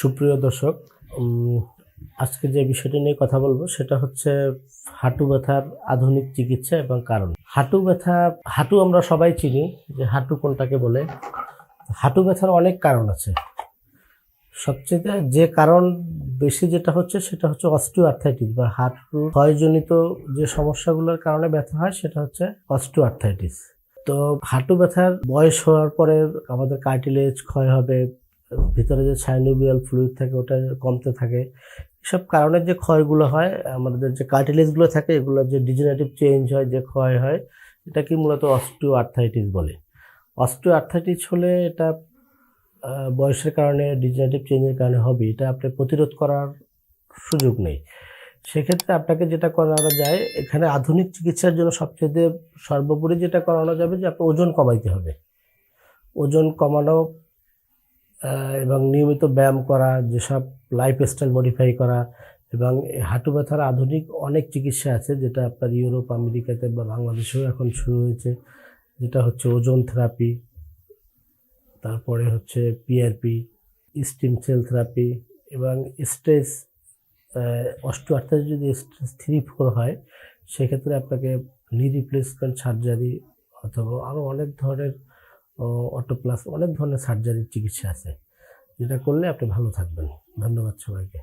সুপ্রিয় দর্শক, আজকে যে বিষয়টি নিয়ে কথা বলবো সেটা হচ্ছে হাঁটু ব্যথার আধুনিক চিকিৎসা এবং কারণ। হাঁটু আমরা সবাই চিনি যে হাঁটু কোনটাকে বলে। হাঁটু ব্যথার অনেক কারণ আছে। সবচেয়ে যে কারণ বেশি যেটা হচ্ছে সেটা হচ্ছে অস্টিওআর্থ্রাইটিস বা হাঁটু ক্ষয়জনিত যে সমস্যাগুলোর কারণে ব্যথা হয় সেটা হচ্ছে অস্টিওআর্থ্রাইটিস। তো হাঁটু ব্যথার বয়স হওয়ার পরে আমাদের কার্টিলেজ ক্ষয় হবে, ভিতরে যে সাইনোভিয়াল ফ্লুইড থাকে ওটা কমতে থাকে। এসব কারণে যে ক্ষয়গুলো হয়, আমাদের যে কার্টিলেজগুলো থাকে এগুলো যে ডিজেনারেটিভ চেঞ্জ হয়, যে ক্ষয় হয়, এটাকে মূলত অস্টিওআর্থ্রাইটিস বলে। অস্টিওআর্থ্রাইটিস হলে এটা বয়সের কারণে, ডিজেনারেটিভ চেঞ্জের কারণে হবে, এটা আপনি প্রতিরোধ করার সুযোগ নেই। সেক্ষেত্রে আপনাকে যেটা করানো যায়, এখানে আধুনিক চিকিৎসার জন্য সবচেয়ে সর্বোপরি যেটা করানো যাবে যে আপনার ওজন কমাইতে হবে। ওজন কমানো এবং নিয়মিত ব্যায়াম করা, যেসব লাইফস্টাইল মডিফাই করা, এবং হাঁটু ব্যথার আধুনিক অনেক চিকিৎসা আছে যেটা আপনার ইউরোপ, আমেরিকাতে বা বাংলাদেশেও এখন শুরু হয়েছে, যেটা হচ্ছে ওজন থেরাপি, তারপরে হচ্ছে পিআরপি, স্টিম সেল থেরাপি, এবং স্ট্রেস অস্টিওআর্থ্রাইটিস যদি স্টেজ 3-4 হয় সেক্ষেত্রে আপনাকে নি রিপ্লেসমেন্ট সার্জারি অথবা আরও অনেক ধরনের অটোপ্লাস, অনেক ধরনের সার্জারির চিকিৎসা আছে, যেটা করলে আপনি ভালো থাকবেন। ধন্যবাদ সবাইকে।